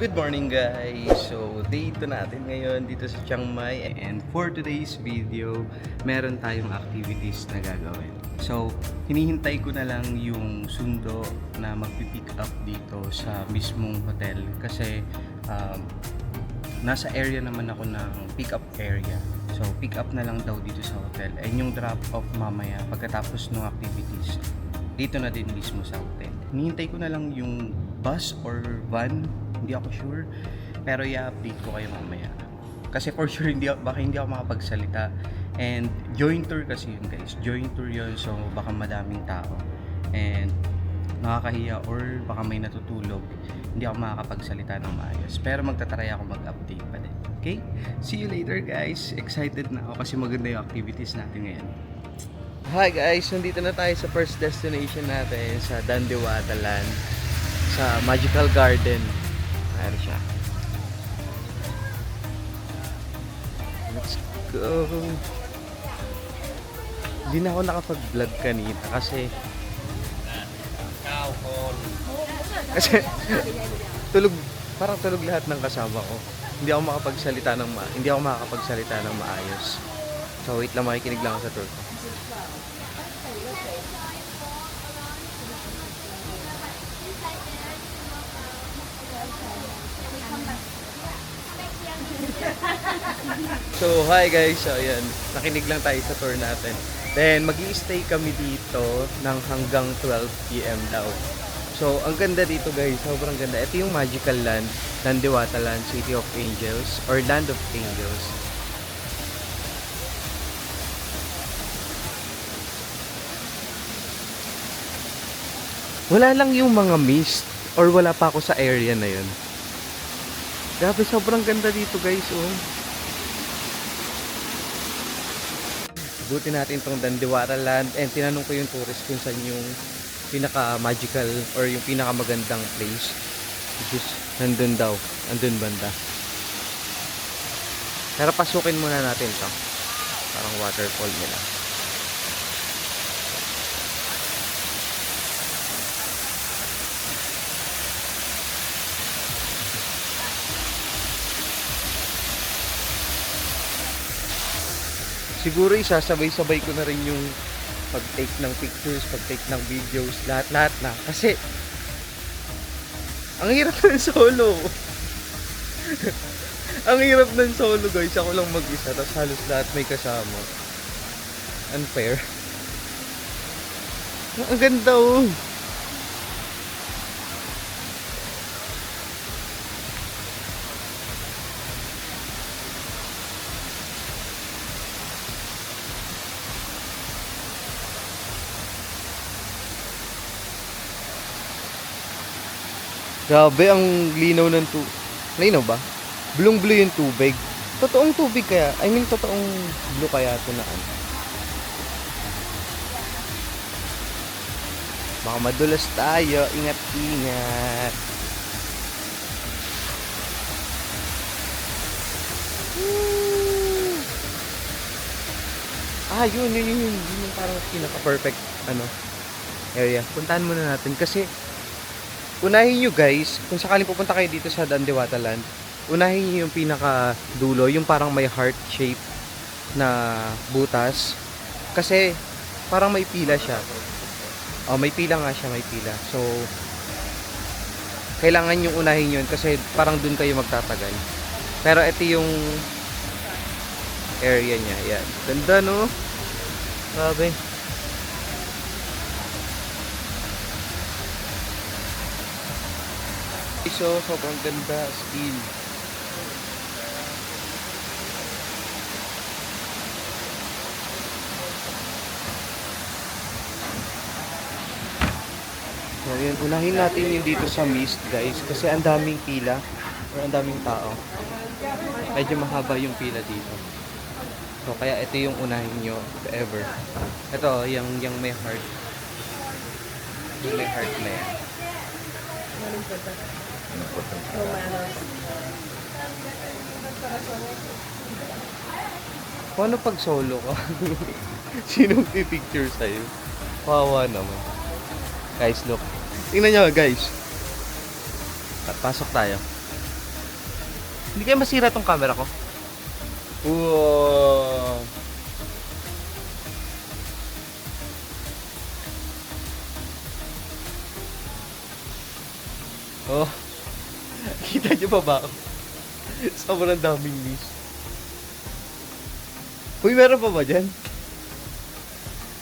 Good morning guys! So, day 2 natin ngayon dito sa Chiang Mai. And for today's video, meron tayong activities na gagawin. So, hinihintay ko na lang yung sundo na magpipick up dito sa mismong hotel. Kasi, nasa area naman ako ng pick up area. So, pick up na lang daw dito sa hotel. And yung drop off mamaya pagkatapos ng activities, dito na din mismo sa hotel. Hinihintay ko na lang yung bus or van, hindi ako sure, pero i-update ko kayo mamaya. Kasi for sure baka hindi ako makapagsalita. And joint tour kasi yun guys, joint tour yun, so baka madaming tao and nakakahiya or baka may natutulog, hindi ako makakapagsalita ng maayos, pero magtatry ako mag-update pa din. Okay? See you later guys. Excited na ako kasi maganda yung activities natin ngayon. Hi guys, nandito na tayo sa first destination natin sa Dandiwata Land, sa Magical Garden. Ayan siya. Let's go. Hindi na ako nakapag-vlog kanina kasi tulog, parang tulog lahat ng kasama ko. Hindi ako makapagsalita ng maayos. So wait lang, makikinig lang ako sa tour ko. So hi guys, so ayan, nakinig lang tayo sa tour natin. Then magi-stay kami dito ng hanggang 12 PM daw. So ang ganda dito guys, sobrang ganda. Ito yung Magical Land, Dandiwata Land, City of Angels or Land of Angels. Wala lang yung mga mist or wala pa ako sa area na yun. Grabe, sobrang ganda dito guys, oh. Buti natin itong Dandiwata Land and tinanong ko yung tourist kung saan yung pinaka-magical or yung pinaka-magandang place, which is nandun daw, andun banda. Pero pasukin muna natin to, parang waterfall nila. Siguro isasabay-sabay ko na rin yung pag-take ng pictures, pag-take ng videos, lahat-lahat na. Kasi, ang hirap ng solo. Ang hirap ng solo guys. Ako lang mag-isa, tapos halos lahat may kasama. Unfair. Ang ganda oh. Grabe, ang linaw ng linaw ba? Blue yung tubig. Totoong tubig kaya? I mean, totoong blue kaya ito na ano? Baka madulas tayo. Ingat-ingat. Yun yung parang pinaka-perfect area. Puntahan muna natin kasi unahin nyo guys, kung sakaling pupunta kayo dito sa Dandiwata Land, unahin nyo yung pinaka dulo, yung parang may heart shape na butas. Kasi parang may pila siya. May pila nga siya, may pila. So kailangan yung unahin yun kasi parang dun kayo magtatagal. Pero ito yung area niya. Yan. Ganda no? Grabe. So, sobrang ganda, still. So, yun, unahin natin yung dito sa mist, guys. Kasi ang daming pila, or ang daming tao. Medyo mahaba yung pila dito. So, kaya ito yung unahin nyo, if ever. Ito, yung may heart. Yung may heart na yan. Paano pag solo ka? Sinong pipicture sa'yo? Kawawa naman. Guys, look. Tingnan nyo guys. Pasok tayo. Hindi kaya masira tong camera ko? Wow. Oh. Kita niyo pa ba ako? Sobrang daming leaves. Uy, meron pa ba dyan?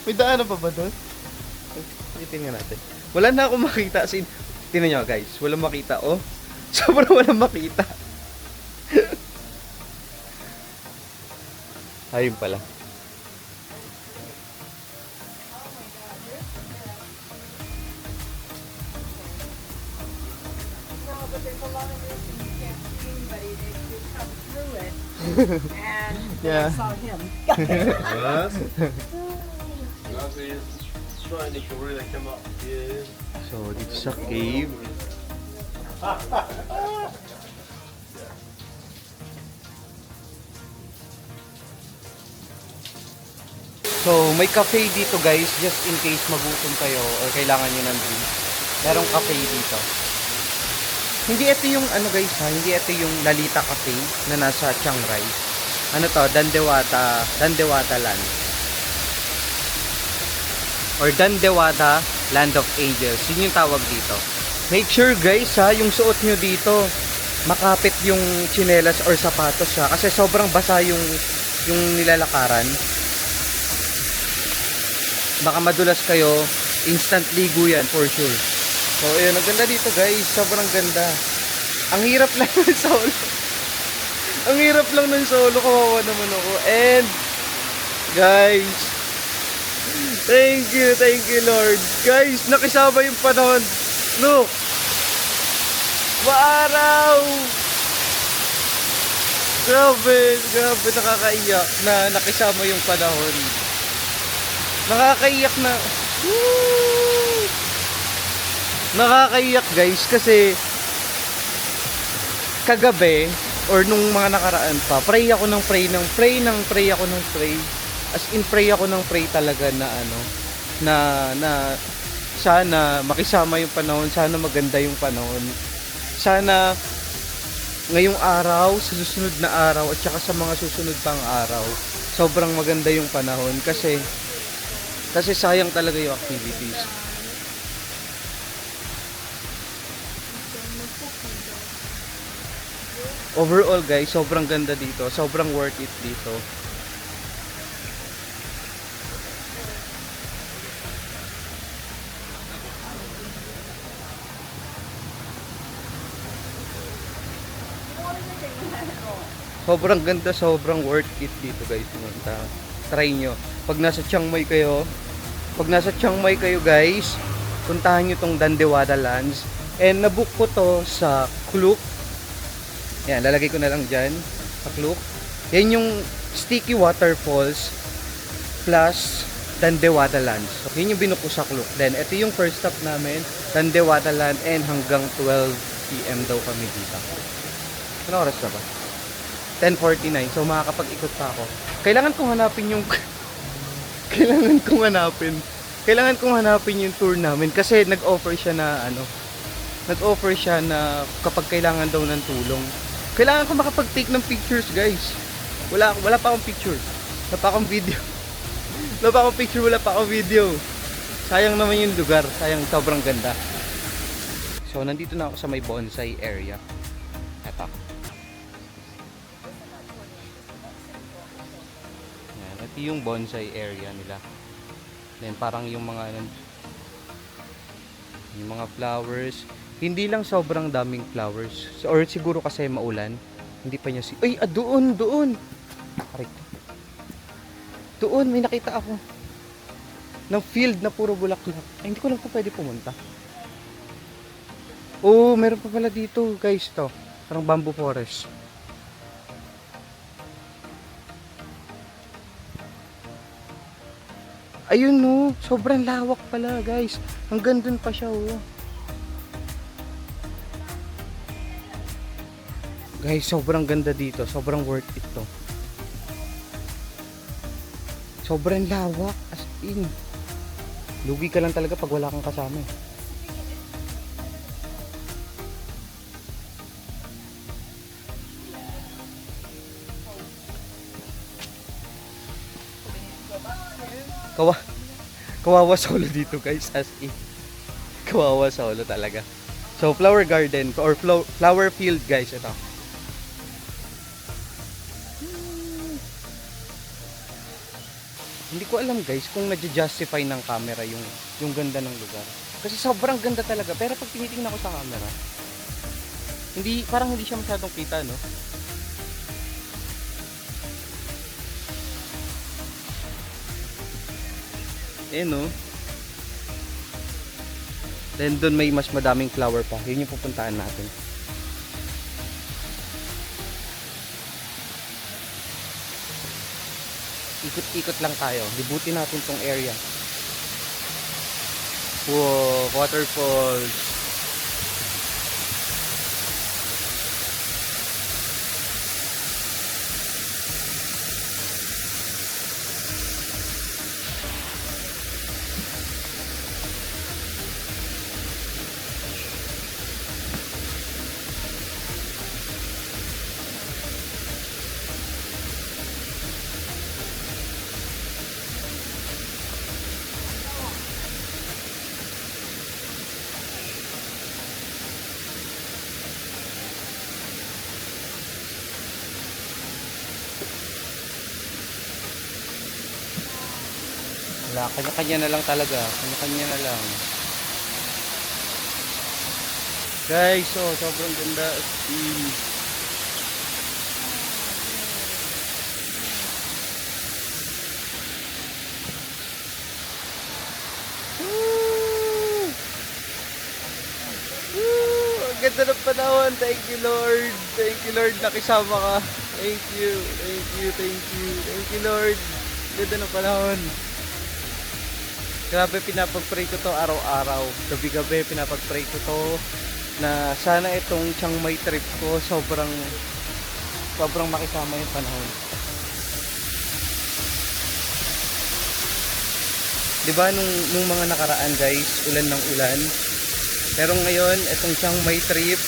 May daanan pa ba doon? Tingnan natin. Wala na akong makita. Tingnan nyo guys, walang makita. Oh, sobrang walang makita. Ayun pala. But there's a lot of this and you can't see anybody. They come through it. And Yeah. I saw him. Yes. Trying to really come up. Yeah. So, dito sa cave. So, may cafe dito guys, just in case magutom kayo or kailangan nyo ng drink. Merong cafe dito. Hindi ito yung ano guys ha, hindi ito yung Lalita Cafe na nasa Chiang Rai. Ano to, Dandewada Land. Or Dandewada Land of Angels. Yun yung tawag dito. Make sure guys ha, yung suot nyo dito, makapit yung tsinelas or sapatos ha. Kasi sobrang basa yung nilalakaran. Baka madulas kayo, instant ligo yan for sure. So ayun, ang ganda dito guys, sobrang ganda. Ang hirap lang ng solo. Ang hirap lang ng solo, kawawa naman ako. And guys, thank you Lord. Guys, nakisama yung panahon. Look, maaraw. Grabe, nakakaiyak na nakisama yung panahon. Nakakaiyak na. Woo! Nakakaiyak guys kasi kagabi or nung mga nakaraan pa, pray ako ng pray ako ng pray. As in pray ako ng pray talaga na ano na sana makisama yung panahon, sana maganda yung panahon. Sana ngayong araw, sa susunod na araw at saka sa mga susunod pang araw, sobrang maganda yung panahon kasi sayang talaga yung activities. Overall guys, sobrang ganda dito. Sobrang worth it dito. Sobrang ganda, sobrang worth it dito guys. Pumunta. Try nyo. Pag nasa Chiang Mai kayo guys, puntahan nyo tong Dandewada Lands. And nabook ko to sa Klook. Yan, lalagay ko na lang dyan sa Klook. Yan yung Sticky Waterfalls plus Dandewada Lands. So, yun yung binuko sa Klook. Then, ito yung first stop namin, Dandewada Land, and hanggang 12 PM daw kami dito. Ano oras na ba? 10:49. So, makakapag-ikot pa ako. Kailangan kong hanapin yung tour namin kasi nag-offer siya na kapag kailangan daw ng tulong. Kailangan ko makapag-take ng pictures, guys. Wala pa akong picture. Wala pa akong video. Wala pa akong video. Sayang naman yung lugar. Sayang, sobrang ganda. So, nandito na ako sa may bonsai area. Ito. Yan, ito yung bonsai area nila. Then, parang yung mga flowers. Hindi lang sobrang daming flowers. Or siguro kasi maulan. Hindi pa niya Ay, doon! Aray. Doon, may nakita ako. Ng field na puro bulaklak. Ay, hindi ko lang po pwede pumunta. Oh, meron pa pala dito, guys, to. Parang bamboo forest. Ayun, no. Sobrang lawak pala, guys. Hanggang dun pa siya, oh. Guys, sobrang ganda dito. Sobrang worth it to. Sobrang lawak. As in. Lugi ka lang talaga pag wala kang kasama eh. Kawa kawawa solo dito guys, as in. Kawawa solo talaga. So flower garden or flower field guys ito. Hindi ko alam guys kung nadja-justify ng camera yung ganda ng lugar. Kasi sobrang ganda talaga. Pero pag tinitingnan ko sa camera, parang hindi siya masyadong kita, no? No? Then doon may mas madaming flower pa. Yun yung pupuntahan natin. Ikot-ikot lang tayo. Libutin natin tong area. Wow, waterfalls. Wala, kanya-kanya na lang talaga. Kanya-kanya na lang. Guys, oh, sobrang ganda. Ang ganda ng panahon. Thank you, Lord. Thank you, Lord. Nakisama ka. Thank you. Thank you. Thank you. Thank you, Lord. Ganda ng panahon. Grabe, pinapag-pray ko to araw-araw. Gabi-gabi, pinapag-pray ko to na sana itong Chiang Mai trip ko sobrang makisama yung panahon. Diba nung mga nakaraan guys, ulan ng ulan. Pero ngayon, itong Chiang Mai trip,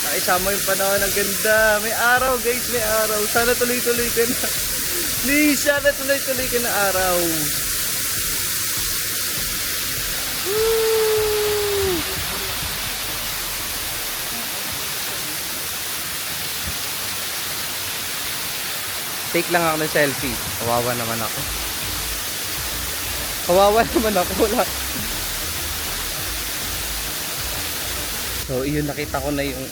nakisama yung panahon. Ang ganda. May araw guys, may araw. Sana tuloy-tuloy ka na. Please, sana tuloy-tuloy ka na araw. Take lang ako ng selfie. Kawawa naman ako. Wala. So, iyon, nakita ko na yung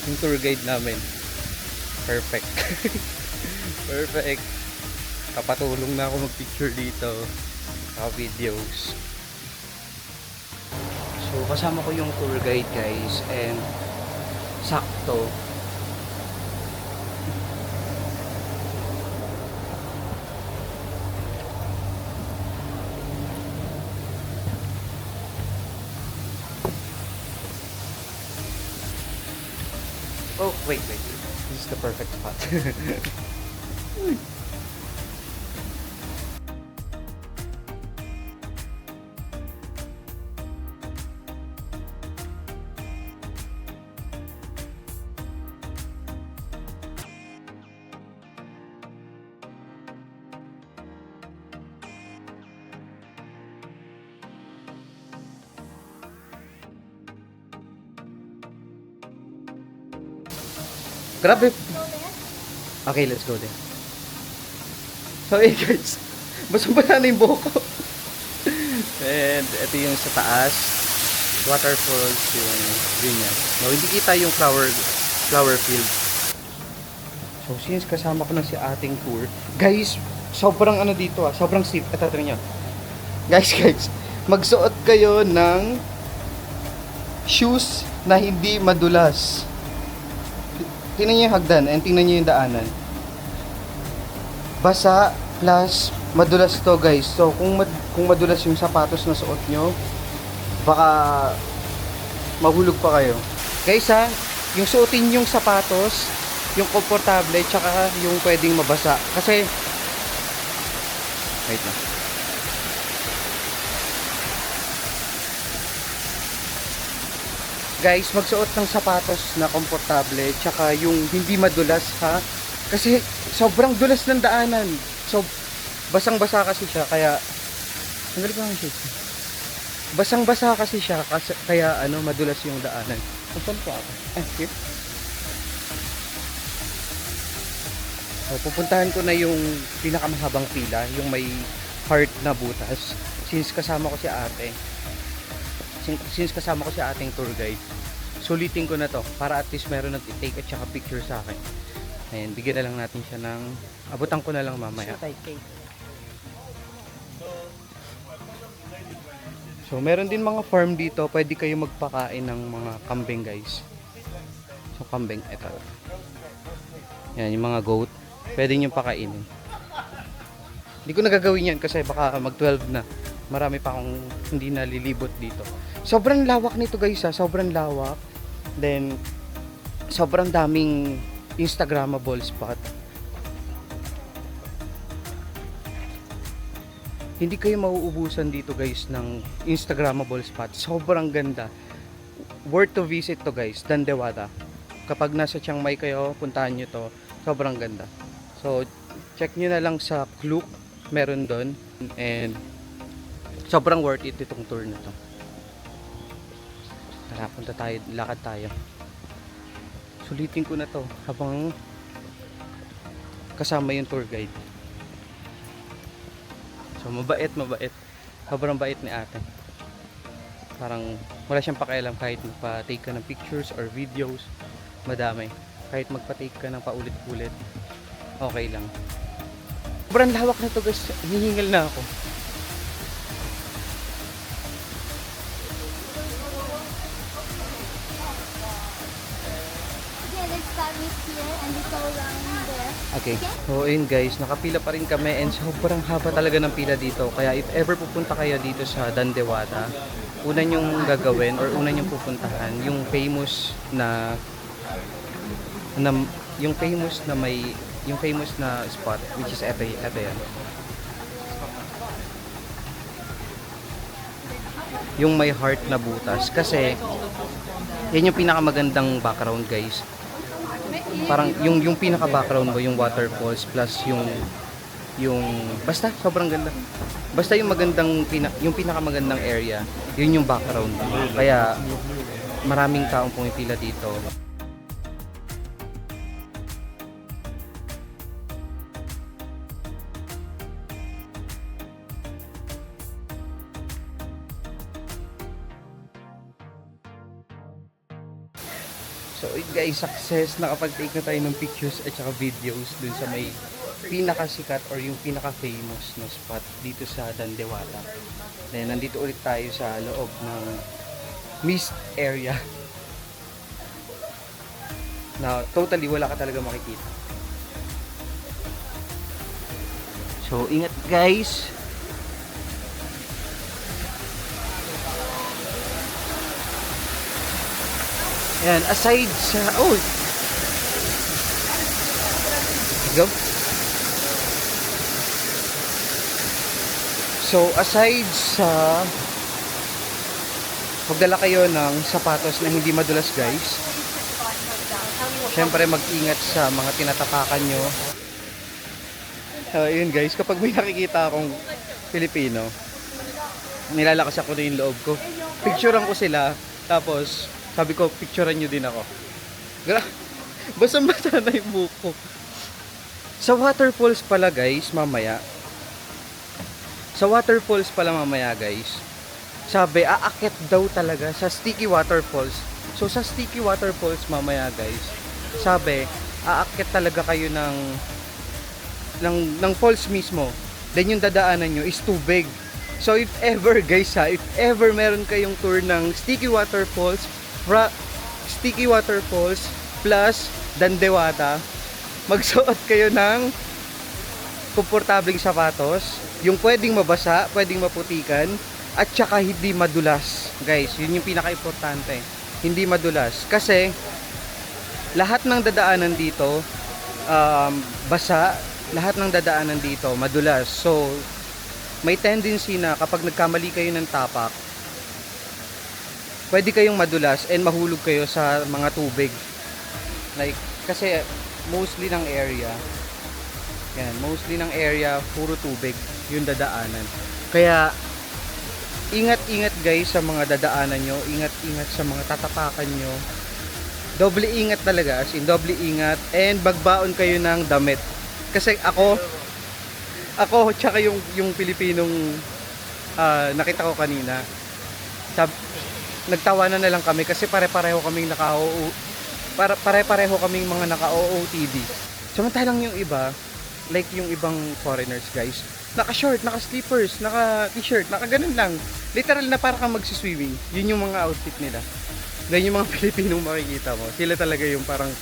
yung tour guide namin. Perfect. Perfect. Kapatulong na ako mag-picture dito. Videos. So, kasama ko yung tour guide guys, and sakto wait. This is the perfect spot. Grabe. Okay, let's go there. So, guys. Basa-basa na yung buhok ko. And, ito yung sa taas. Waterfalls, yung view niya. No, hindi kita yung flower field. So, since kasama ko na si ating tour, guys, sobrang dito sobrang safe. Ito nyo. Guys, magsuot kayo ng shoes na hindi madulas. Tingnan nyo yung hagdan and tingnan nyo yung daanan. Basa plus madulas to guys. So kung madulas yung sapatos na suot nyo, baka mahulog pa kayo. Guys yung suotin yung sapatos, yung komportable, tsaka yung pwedeng mabasa. Kasi, wait na. Guys, magsuot ng sapatos na komportable tsaka yung hindi madulas ha. Kasi sobrang dulas ng daanan. So Basang-basa kasi siya, kaya... Ang galing ko ang shake. Basang-basa kasi siya, kaya ano, madulas yung daanan. Saan po ako? Here. So, pupuntahan ko na yung pinakamahabang pila, yung may heart na butas. Since kasama ko si ate, ating tour guide, sulitin ko na to para at least meron nag-take at saka picture sa akin. Ayan, bigyan na lang natin siya ng, abutan ko na lang mamaya. So, meron din mga farm dito, pwede kayo magpakain ng mga kambing guys. So, kambing, eto. Yan, yung mga goat, pwede nyo pakainin. Hindi ko nagagawin yan kasi baka mag 12 na. Marami pa akong hindi nalilibot dito. Sobrang lawak nito guys ha, sobrang lawak. Then, sobrang daming Instagrammable spot. Hindi kayo mauubusan dito guys ng Instagrammable spot. Sobrang ganda. Worth to visit to guys, Dantewada. Kapag nasa Chiang Mai kayo, puntahan nyo to. Sobrang ganda. So, check nyo na lang sa Klook. Meron doon. And, sobrang worth it itong tour na to. Tara, punta tayo. Lakad tayo. Sulitin ko na to habang kasama yung tour guide. So, mabait. Sobrang bait ni ate. Parang wala siyang pakialam kahit magpa-take ka ng pictures or videos. Madami. Kahit magpa-take ka ng paulit-ulit. Okay lang. Sobrang lawak na to guys. Hihingal na ako. Yeah, let's start with here and we go around there. Okay. So, ayun guys, nakapila pa rin kami and sobrang haba talaga ng pila dito. Kaya if ever pupunta kayo dito sa Dantewada, una nyong gagawin or una nyong pupuntahan yung famous na spot, which is eto yan. Yung may heart na butas kasi yan yung pinakamagandang background guys. Parang yung pinaka background mo yung waterfalls plus yung basta sobrang ganda. Basta yung yung pinakamagandang area, yun yung background mo. Kaya maraming taong pumipila dito. So guys, success, nakapag-take na tayo ng pictures at saka videos dun sa may pinakasikat or yung pinaka-famous na spot dito sa Dantewada. Then nandito ulit tayo sa loob ng mist area na totally wala ka talaga makikita. So ingat guys. Yan, aside sa... Oh! Go. So, aside sa... Pagdala kayo ng sapatos na hindi madulas, guys. Siyempre, mag-ingat sa mga tinatapakan nyo. Yun, guys. Kapag may nakikita akong Pilipino, nilalakas ako na yung loob ko. Picturean ko sila, tapos... Sabi ko, picturean nyo din ako. Basang-basa na yung buko. Sa waterfalls pala guys, mamaya. Sabi, aakyat daw talaga sa Sticky Waterfalls. So sa Sticky Waterfalls mamaya guys, sabi, aakyat talaga kayo ng falls mismo. Then yung dadaanan nyo is tubig. So if ever guys if ever meron kayong tour ng Sticky Waterfalls plus Dantewada, magsuot kayo ng komportableng sapatos, yung pwedeng mabasa, pwedeng maputikan, at saka hindi madulas. Guys, yun yung pinaka-importante. Hindi madulas. Kasi, lahat ng dadaanan dito, basa, lahat ng dadaanan dito, madulas. So, may tendency na kapag nagkamali kayo ng tapak, pwede kayong madulas and mahulog kayo sa mga tubig. Like, kasi mostly ng area, Yan, mostly ng area, puro tubig yung dadaanan. Kaya, ingat-ingat guys sa mga dadaanan nyo. Ingat-ingat sa mga tatapakan nyo. Doble ingat talaga, as in doble ingat. And bagbaon kayo ng damit. Kasi ako, tsaka yung Pilipinong nakita ko kanina, nagtawanan na lang kami kasi pare-pareho kaming pare-pareho kaming mga naka-OOTD. Samantalang yung iba, like yung ibang foreigners guys, naka-short, naka-slippers, naka-t-shirt, naka-ganun lang. Literal na para kang magsiswimming. Yun yung mga outfit nila. Then yung mga Pilipinong makikita mo, sila talaga yung parang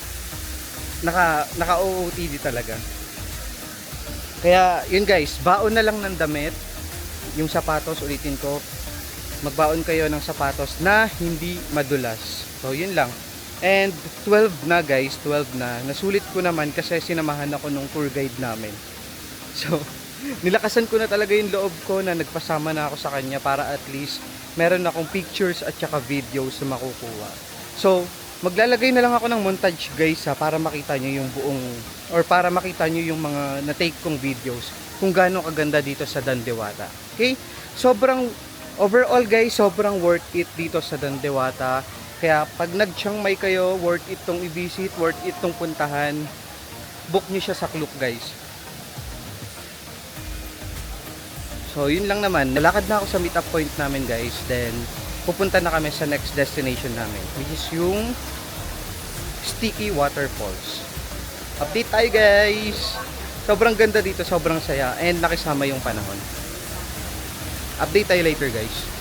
naka-OOTD talaga. Kaya yun guys, baon na lang ng damit. Yung sapatos, ulitin ko, magbaon kayo ng sapatos na hindi madulas. So yun lang. And 12 na guys, 12 na. Nasulit ko naman kasi sinamahan ako nung tour guide namin. So, nilakasan ko na talaga yung loob ko na nagpasama na ako sa kanya para at least meron akong pictures at saka videos na makukuha. So, maglalagay na lang ako ng montage guys para makita nyo yung buong, or para makita nyo yung mga na-take kong videos kung gaano kaganda dito sa Dandewata. Okay? Overall guys, sobrang worth it dito sa Dandewata. Kaya pag nag-Chiang Mai kayo, worth it tong i-visit, worth it tong puntahan. Book nyo siya sa Klook guys. So yun lang naman, nalakad na ako sa meet up point namin guys. Then pupunta na kami sa next destination namin, which is yung Sticky Waterfalls. Update tayo guys. Sobrang ganda dito, sobrang saya, and nakisama yung panahon. Update tayo later guys.